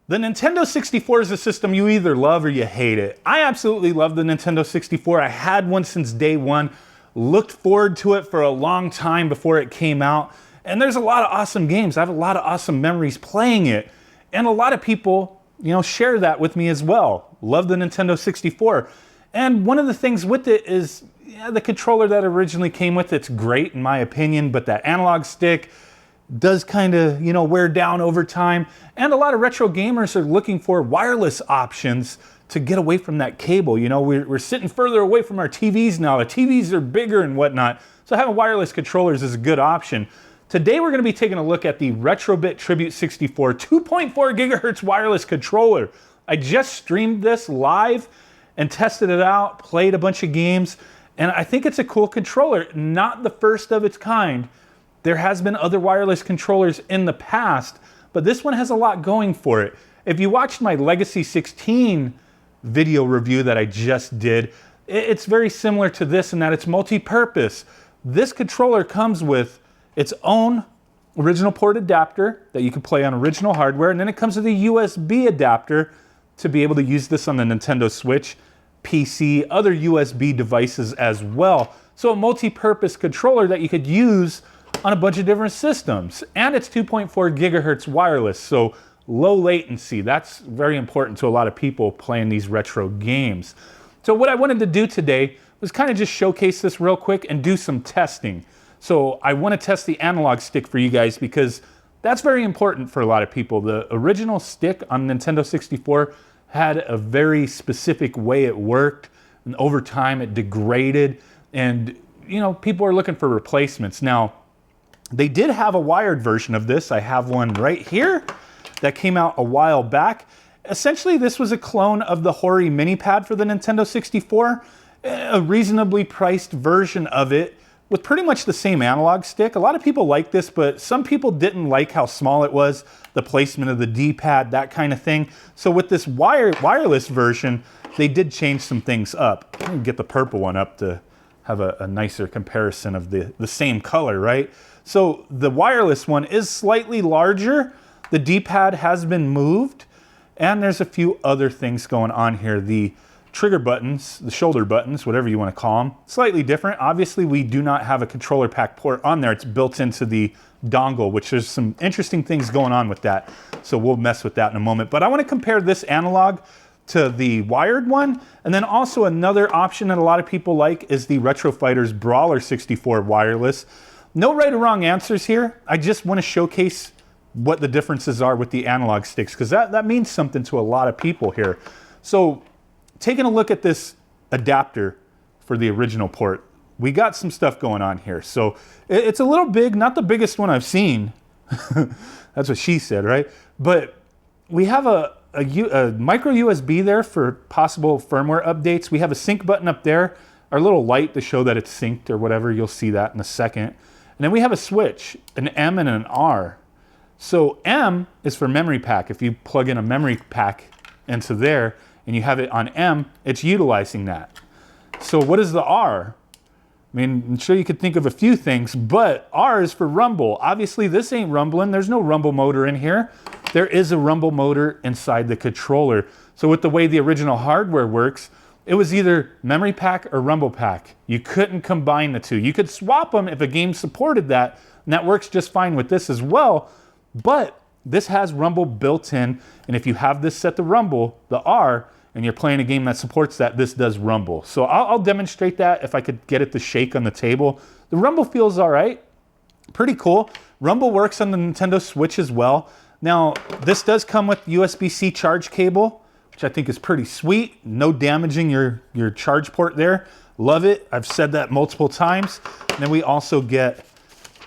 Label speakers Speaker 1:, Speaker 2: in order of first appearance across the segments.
Speaker 1: The Nintendo 64 is a system you either love or you hate it. I absolutely love the Nintendo 64. I had one since day one, looked forward to it for a long time before it came out, and there's a lot of awesome games. I have a lot of awesome memories playing it, and a lot of people, share that with me as well. Love the Nintendo 64. And one of the things with it is, the controller that originally came with it's great in my opinion, but that analog stick does kind of, wear down over time. And a lot of retro gamers are looking for wireless options to get away from that cable. We're sitting further away from our TVs now. The TVs are bigger and whatnot. So having wireless controllers is a good option. Today we're going to be taking a look at the Retrobit Tribute64 2.4 gigahertz wireless controller. I just streamed this live and tested it out, played a bunch of games, and I think it's a cool controller. Not the first of its kind. There has been other wireless controllers in the past, but this one has a lot going for it. If you watched my Legacy 16 video review that I just did, it's very similar to this in that it's multi-purpose. This controller comes with its own original port adapter that you can play on original hardware, and then it comes with a USB adapter to be able to use this on the Nintendo Switch, PC, other USB devices as well. So a multi-purpose controller that you could use on a bunch of different systems. And it's 2.4 gigahertz wireless, so low latency. That's very important to a lot of people playing these retro games. So what I wanted to do today was kind of just showcase this real quick and do some testing. So I want to test the analog stick for you guys because that's very important for a lot of people. The original stick on Nintendo 64 had a very specific way it worked, and over time it degraded, and people are looking for replacements. Now, they did have a wired version of this. I have one right here that came out a while back. Essentially, this was a clone of the Hori mini pad for the Nintendo 64, a reasonably priced version of it with pretty much the same analog stick. A lot of people like this, but some people didn't like how small it was, the placement of the D-pad, that kind of thing. So with this wireless version, they did change some things up. I'm gonna get the purple one up to have a nicer comparison of the same color, right? So the wireless one is slightly larger. The D-pad has been moved, and there's a few other things going on here. The trigger buttons, the shoulder buttons, whatever you want to call them, slightly different. Obviously, we do not have a controller pack port on there. It's built into the dongle, which there's some interesting things going on with that. So we'll mess with that in a moment. But I want to compare this analog to the wired one. And then also another option that a lot of people like is the Retro Fighters Brawler 64 wireless. No right or wrong answers here. I just want to showcase what the differences are with the analog sticks, because that means something to a lot of people here. So taking a look at this adapter for the original port, we got some stuff going on here. So it's a little big, not the biggest one I've seen. That's what she said, right? But we have a micro USB there for possible firmware updates. We have a sync button up there, our little light to show that it's synced or whatever. You'll see that in a second. And then we have a switch, an M and an R. So M is for memory pack. If you plug in a memory pack into there and you have it on M, it's utilizing that. So what is the R? I mean, I'm sure you could think of a few things, but R is for rumble. Obviously, this ain't rumbling. There's no rumble motor in here. There is a rumble motor inside the controller. So with the way the original hardware works, it was either memory pack or rumble pack. You couldn't combine the two. You could swap them if a game supported that, and that works just fine with this as well. But this has rumble built in, and if you have this set to rumble, the R, and you're playing a game that supports that, this does rumble. So I'll demonstrate that if I could get it to shake on the table. The rumble feels all right. Pretty cool. Rumble works on the Nintendo Switch as well. Now, this does come with USB-C charge cable, which I think is pretty sweet. No damaging your charge port there. Love it. I've said that multiple times. And then we also get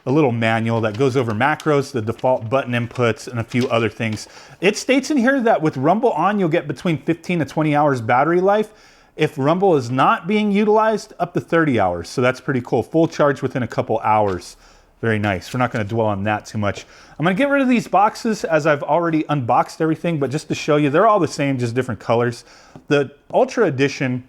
Speaker 1: a little manual that goes over macros, the default button inputs, and a few other things. It states in here that with Rumble on, you'll get between 15 to 20 hours battery life. If Rumble is not being utilized, up to 30 hours. So that's pretty cool. Full charge within a couple hours. Very nice. We're not going to dwell on that too much. I'm going to get rid of these boxes as I've already unboxed everything, but just to show you, they're all the same, just different colors. The Ultra Edition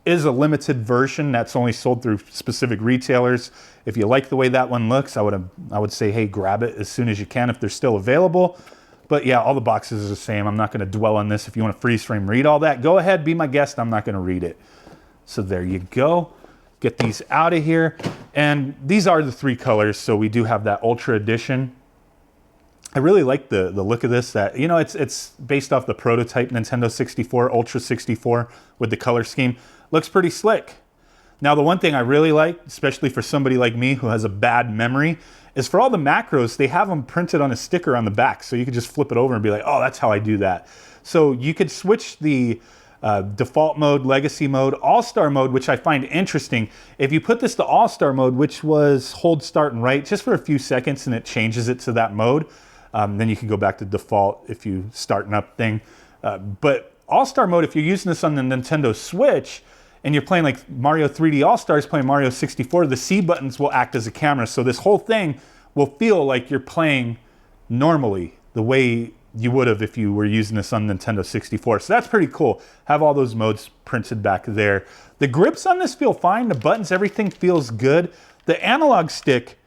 Speaker 1: is a limited version that's only sold through specific retailers. If you like the way that one looks, I would say, hey, grab it as soon as you can if they're still available. But yeah, all the boxes are the same. I'm not going to dwell on this. If you want to freeze frame read all that, go ahead, be my guest. I'm not going to read it. So there you go. Get these out of here. And these are the 3 colors. So we do have that Ultra Edition. I really like the look of this. That, you know, it's based off the prototype Nintendo 64, Ultra 64 with the color scheme. Looks pretty slick. Now, the one thing I really like, especially for somebody like me who has a bad memory, is for all the macros, they have them printed on a sticker on the back. So you could just flip it over and be like, oh, that's how I do that. So you could switch the default mode, legacy mode, all-star mode, which I find interesting. If you put this to all-star mode, which was hold start and right just for a few seconds and it changes it to that mode, then you can go back to default if you start an up thing. But all-star mode, if you're using this on the Nintendo Switch, and you're playing like Mario 3D All-Stars, playing Mario 64, the C buttons will act as a camera. So this whole thing will feel like you're playing normally, the way you would have if you were using this on Nintendo 64. So that's pretty cool. Have all those modes printed back there. The grips on this feel fine. The buttons, everything feels good. The analog stick,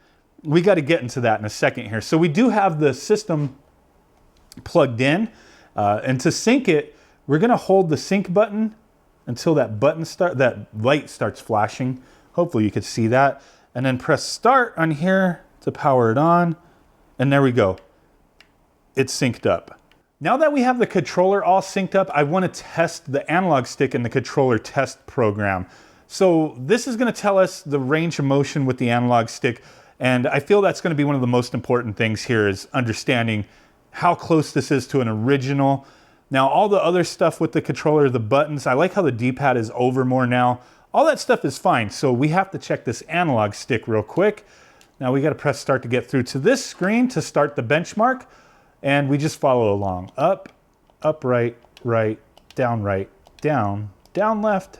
Speaker 1: we got to get into that in a second here. So we do have the system plugged in. And to sync it, we're going to hold the sync button until that light starts flashing. Hopefully you could see that. And then press start on here to power it on. And there we go. It's synced up. Now that we have the controller all synced up, I want to test the analog stick in the controller test program. So this is going to tell us the range of motion with the analog stick. And I feel that's going to be one of the most important things here, is understanding how close this is to an original. Now, all the other stuff with the controller, the buttons, I like how the D-pad is over more now. All that stuff is fine. So we have to check this analog stick real quick. Now we got to press start to get through to this screen to start the benchmark. And we just follow along. Up, right, down, down, left,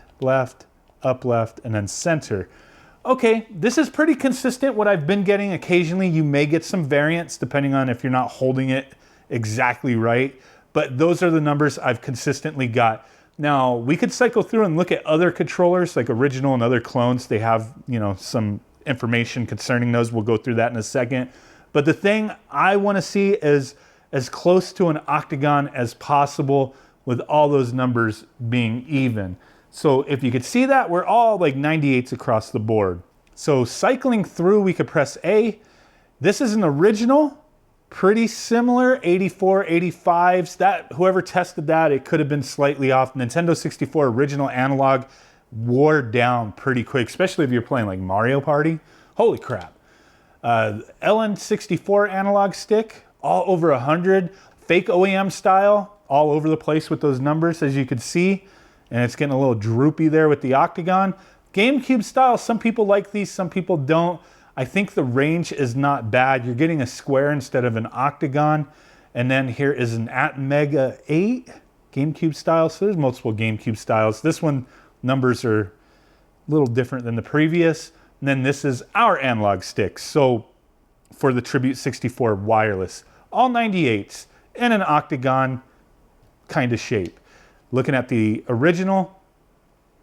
Speaker 1: up, left, and then center. Okay, this is pretty consistent. What I've been getting occasionally, you may get some variance depending on if you're not holding it exactly right. But those are the numbers I've consistently got. Now, we could cycle through and look at other controllers, like original and other clones. They have, you know, some information concerning those. We'll go through that in a second. But the thing I want to see is as close to an octagon as possible with all those numbers being even. So if you could see that, we're all like 98s across the board. So cycling through, we could press A. This is an original. Pretty similar, 84, 85s. That, whoever tested that, it could have been slightly off. Nintendo 64 original analog wore down pretty quick, especially if you're playing like Mario Party. Holy crap. LN64 analog stick, all over 100. Fake OEM style, all over the place with those numbers, as you could see. And it's getting a little droopy there with the octagon. Gamecube style, some people like these, some people don't. I think the range is not bad. You're getting a square instead of an octagon. And then here is an Atmega 8 GameCube style. So there's multiple GameCube styles. This one, numbers are a little different than the previous. And then this is our analog stick. So for the Tribute64 Wireless, all 98s in an octagon kind of shape. Looking at the original,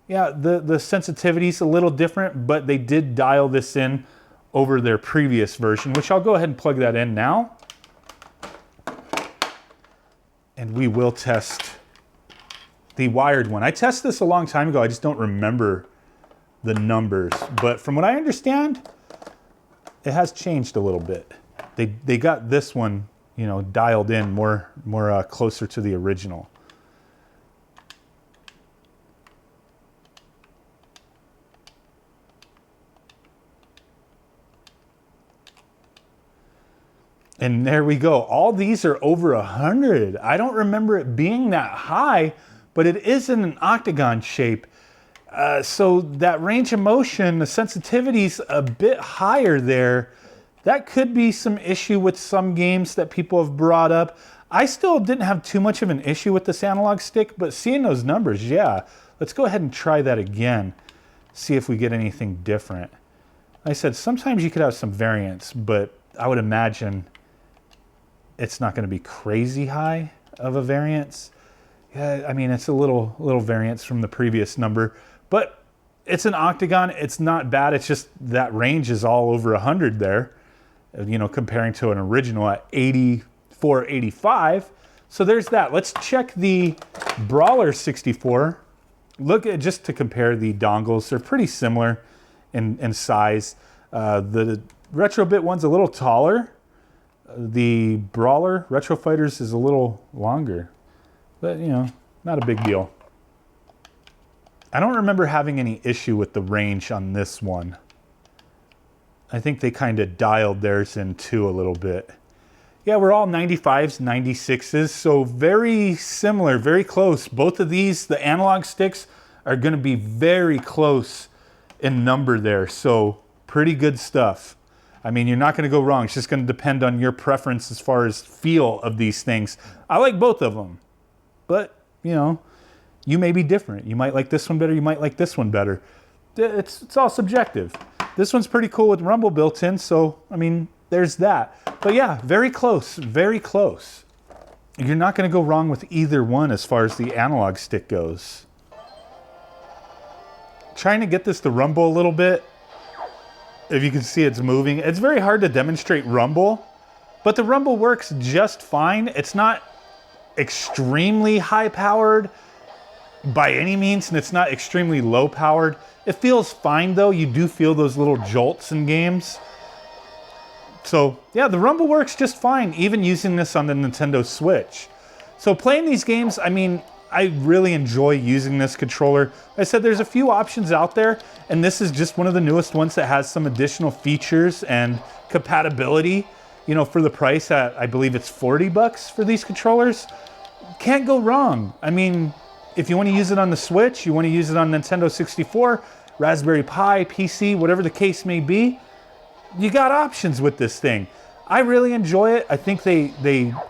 Speaker 1: yeah, the sensitivity's a little different, but they did dial this in over their previous version, which I'll go ahead and plug that in now. And we will test the wired one. I tested this a long time ago. I just don't remember the numbers. But from what I understand, it has changed a little bit. They got this one, you know, dialed in more closer to the original. And there we go. All these are over 100. I don't remember it being that high, but it is in an octagon shape. So that range of motion, the sensitivity's a bit higher there. That could be some issue with some games that people have brought up. I still didn't have too much of an issue with this analog stick, but seeing those numbers, yeah. Let's go ahead and try that again. See if we get anything different. Like I said, sometimes you could have some variance, but I would imagine it's not going to be crazy high of a variance. Yeah, I mean, it's a little variance from the previous number, but it's an octagon. It's not bad. It's just that range is all over 100 there, you know, comparing to an original at 84 $485. So there's that. Let's check the Brawler 64. Look at, just to compare the dongles, they're pretty similar in size. The Retrobit one's a little taller. The Brawler Retro Fighters is a little longer, but you know, not a big deal. I don't remember having any issue with the range on this one. I think they kind of dialed theirs in too a little bit. Yeah, we're all 95s, 96s, so very similar, very close. Both of these, the analog sticks, are going to be very close in number there, so pretty good stuff. I mean, you're not going to go wrong. It's just going to depend on your preference as far as feel of these things. I like both of them, but, you know, you may be different. You might like this one better, you might like this one better. It's all subjective. This one's pretty cool with rumble built in, so, I mean, there's that. But yeah, very close, very close. You're not going to go wrong with either one as far as the analog stick goes. Trying to get this to rumble a little bit. If you can see it's moving. It's very hard to demonstrate rumble, but the rumble works just fine. It's not extremely high powered by any means, and it's not extremely low powered. It feels fine though. You do feel those little jolts in games. So yeah, the rumble works just fine, even using this on the Nintendo Switch. So playing these games, I mean, I really enjoy using this controller. Like I said, there's a few options out there, and this is just one of the newest ones that has some additional features and compatibility, you know, for the price at, I believe it's 40 bucks for these controllers. Can't go wrong. I mean, if you want to use it on the Switch, you want to use it on Nintendo 64, Raspberry Pi, PC, whatever the case may be, you got options with this thing. I really enjoy it. I think they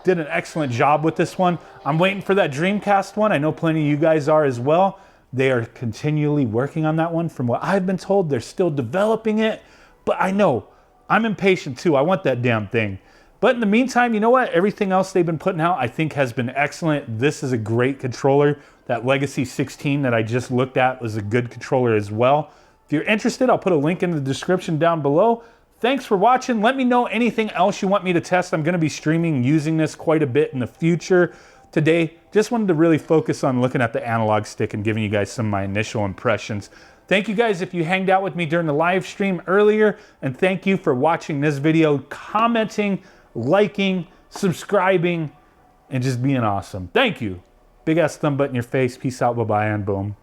Speaker 1: did an excellent job with this one. I'm waiting for that Dreamcast one. I know plenty of you guys are as well. They are continually working on that one. From what I've been told, they're still developing it. But I know, I'm impatient too. I want that damn thing. But in the meantime, you know what? Everything else they've been putting out, I think has been excellent. This is a great controller. That Legacy 16 that I just looked at was a good controller as well. If you're interested, I'll put a link in the description down below. Thanks for watching. Let me know anything else you want me to test. I'm going to be streaming using this quite a bit in the future. Today, just wanted to really focus on looking at the analog stick and giving you guys some of my initial impressions. Thank you guys if you hanged out with me during the live stream earlier, and thank you for watching this video, commenting, liking, subscribing, and just being awesome. Thank you. Big ass thumb button in your face. Peace out. Bye-bye and boom.